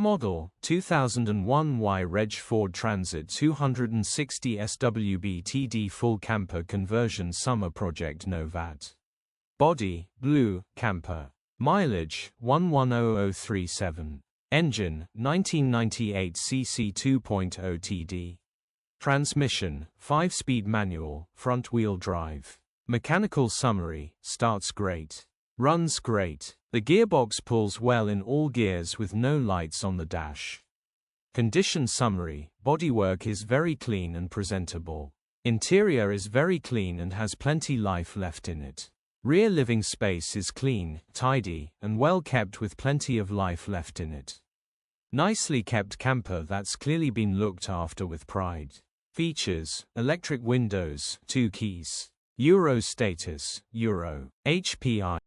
Model 2001 Y-Reg Ford Transit 260 SWB-TD Full Camper Conversion Summer Project No VAT. Body blue camper. Mileage 110037. Engine 1998 cc 2.0 TD. Transmission 5-speed manual, front-wheel drive. Mechanical summary: starts great. Runs great. The gearbox pulls well in all gears with no lights on the dash. Condition summary: bodywork is very clean and presentable. Interior is very clean and has plenty life left in it. Rear living space is clean, tidy, and well kept with plenty of life left in it. Nicely kept camper that's clearly been looked after with pride. Features: electric windows, 2 keys. Euro status, Euro. HPI.